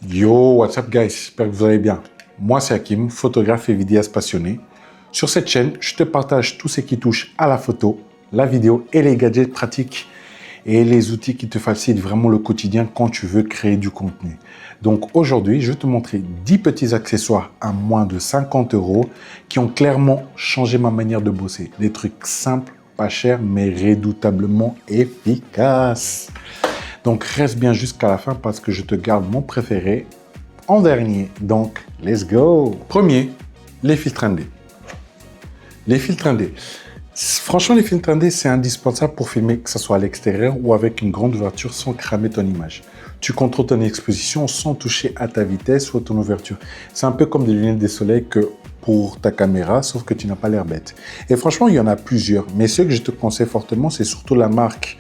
Yo, what's up guys, j'espère que vous allez bien. Moi c'est Hakim, photographe et vidéaste passionné. Sur cette chaîne, je te partage tout ce qui touche à la photo, la vidéo et les gadgets pratiques et les outils qui te facilitent vraiment le quotidien quand tu veux créer du contenu. Donc aujourd'hui, je vais te montrer 10 petits accessoires à moins de 50 € qui ont clairement changé ma manière de bosser. Des trucs simples, pas chers, mais redoutablement efficaces. Donc, reste bien jusqu'à la fin parce que je te garde mon préféré en dernier. Donc, let's go! Premier, les filtres 1D. Les filtres 1D. Franchement, les filtres 1D, c'est indispensable pour filmer, que ce soit à l'extérieur ou avec une grande ouverture sans cramer ton image. Tu contrôles ton exposition sans toucher à ta vitesse ou à ton ouverture. C'est un peu comme des lunettes de soleil que pour ta caméra, sauf que tu n'as pas l'air bête. Et franchement, il y en a plusieurs. Mais ceux que je te conseille fortement, c'est surtout la marque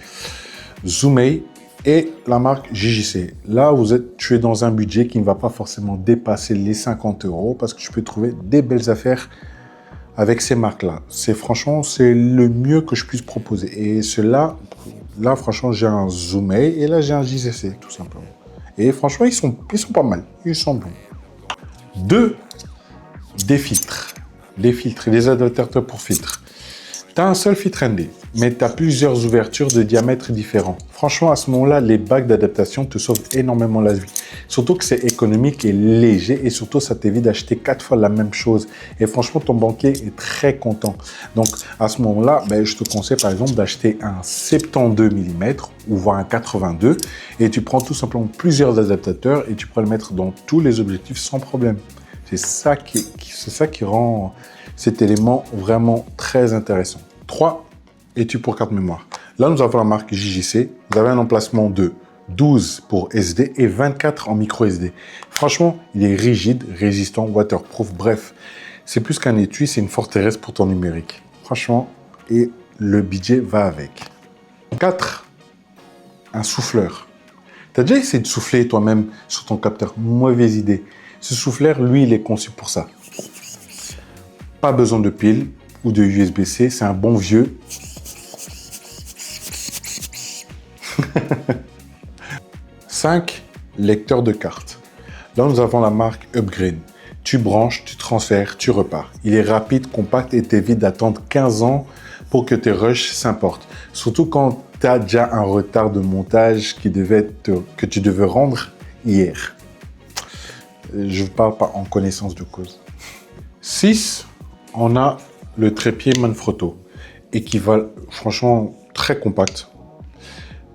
Zoomei et la marque JJC. Là, tu es dans un budget qui ne va pas forcément dépasser les 50 € parce que tu peux trouver des belles affaires avec ces marques-là. Franchement, c'est le mieux que je puisse proposer. Et ceux-là, là, franchement, j'ai un Zoomei et là, j'ai un JJC, tout simplement. Et franchement, ils sont pas mal. Ils sont bons. Deux, des filtres. Les filtres, les adaptateurs pour filtres. Tu as un seul filtre 1D, mais tu as plusieurs ouvertures de diamètres différents. Franchement, à ce moment-là, les bacs d'adaptation te sauvent énormément la vie. Surtout que c'est économique et léger et surtout, ça t'évite d'acheter 4 fois la même chose. Et franchement, ton banquier est très content. Donc, à ce moment-là, je te conseille par exemple d'acheter un 72 mm ou voire un 82 et tu prends tout simplement plusieurs adaptateurs et tu peux le mettre dans tous les objectifs sans problème. C'est ça qui rend cet élément vraiment très intéressant. 3 étuis pour carte mémoire. Là, nous avons la marque JJC. Vous avez un emplacement de 12 pour SD et 24 en micro SD. Franchement, il est rigide, résistant, waterproof. Bref, c'est plus qu'un étui, c'est une forteresse pour ton numérique. Franchement, et le budget va avec. 4, un souffleur. Tu as déjà essayé de souffler toi-même sur ton capteur? Mauvaise idée. Ce souffleur, lui, il est conçu pour ça. Pas besoin de pile ou de USB-C, c'est un bon vieux. 5, lecteur de cartes. Là, nous avons la marque Upgrade. Tu branches, tu transfères, tu repars. Il est rapide, compact et t'évite d'attendre 15 ans pour que tes rushs s'importent. Surtout quand tu as déjà un retard de montage que tu devais rendre hier. Je ne parle pas en connaissance de cause. 6, on a le trépied Manfrotto, et qui va franchement très compact,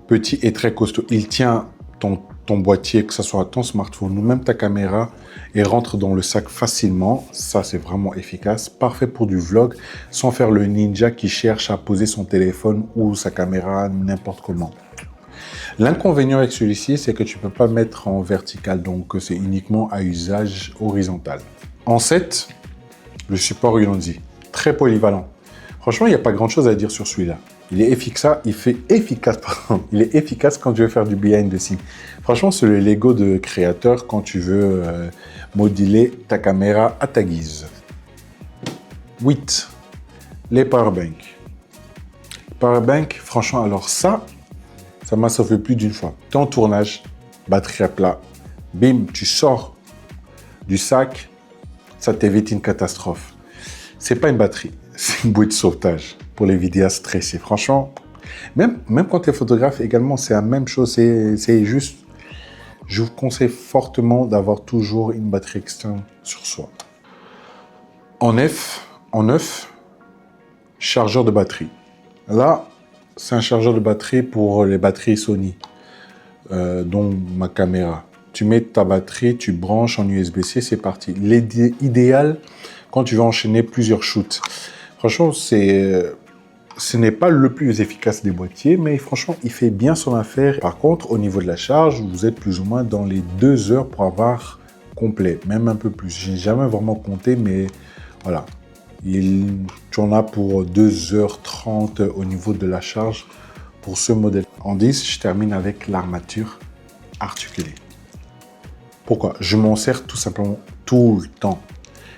petit et très costaud. Il tient ton boîtier, que ce soit ton smartphone ou même ta caméra, et rentre dans le sac facilement. Ça, c'est vraiment efficace. Parfait pour du vlog, sans faire le ninja qui cherche à poser son téléphone ou sa caméra n'importe comment. L'inconvénient avec celui-ci, c'est que tu ne peux pas le mettre en vertical, donc c'est uniquement à usage horizontal. En 7, le support Ulanzi, très polyvalent. Franchement, il n'y a pas grand-chose à dire sur celui-là. Il est efficace quand tu veux faire du behind the scene. Franchement, c'est le Lego de créateur quand tu veux modeler ta caméra à ta guise. 8, les powerbanks. Powerbank, franchement, alors ça m'a sauvé plus d'une fois. T'es en tournage, batterie à plat, bim, tu sors du sac, ça t'évite une catastrophe. C'est pas une batterie, c'est une bouée de sauvetage pour les vidéastes stressés. Franchement, même quand tu es photographe également, c'est la même chose. C'est juste, je vous conseille fortement d'avoir toujours une batterie externe sur soi. En 9, chargeur de batterie. Là, c'est un chargeur de batterie pour les batteries Sony, dont ma caméra. Tu mets ta batterie, tu branches en USB-C, c'est parti. L'idéal quand tu veux enchaîner plusieurs shoots. Franchement, ce n'est pas le plus efficace des boîtiers, mais franchement, il fait bien son affaire. Par contre, au niveau de la charge, vous êtes plus ou moins dans les 2 heures pour avoir complet, même un peu plus. Je n'ai jamais vraiment compté, mais voilà. Tu en as pour 2h30 au niveau de la charge pour ce modèle. En 10, je termine avec l'armature articulée. Pourquoi? Je m'en sers tout simplement tout le temps.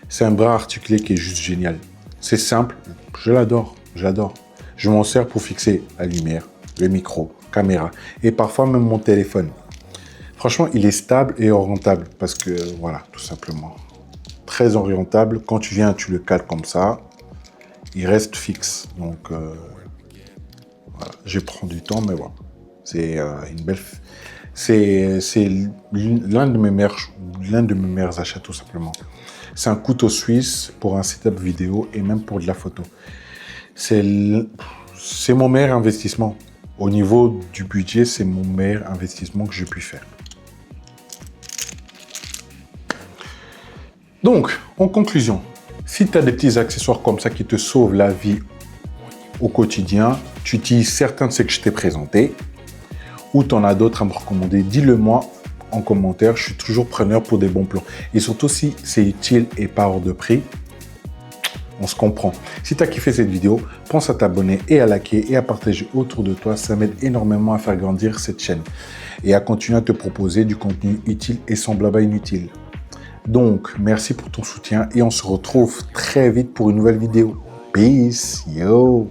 C'est un bras articulé qui est juste génial. C'est simple, je l'adore, j'adore. Je m'en sers pour fixer la lumière, le micro, caméra et parfois même mon téléphone. Franchement, il est stable et orientable parce que, voilà, tout simplement. Très orientable. Quand tu viens, tu le cales comme ça. Il reste fixe. Donc, voilà. Je prends du temps, mais voilà. C'est une belle... C'est l'un de mes meilleurs achats, tout simplement. C'est un couteau suisse pour un setup vidéo et même pour de la photo. C'est mon meilleur investissement. Au niveau du budget, c'est mon meilleur investissement que j'ai pu faire. Donc, en conclusion, si tu as des petits accessoires comme ça qui te sauvent la vie au quotidien, tu utilises certains de ceux que je t'ai présentés, ou tu en as d'autres à me recommander, dis-le moi en commentaire. Je suis toujours preneur pour des bons plans. Et surtout, si c'est utile et pas hors de prix, on se comprend. Si tu as kiffé cette vidéo, pense à t'abonner et à liker et à partager autour de toi. Ça m'aide énormément à faire grandir cette chaîne et à continuer à te proposer du contenu utile et semblable à inutile. Donc, merci pour ton soutien et on se retrouve très vite pour une nouvelle vidéo. Peace, yo!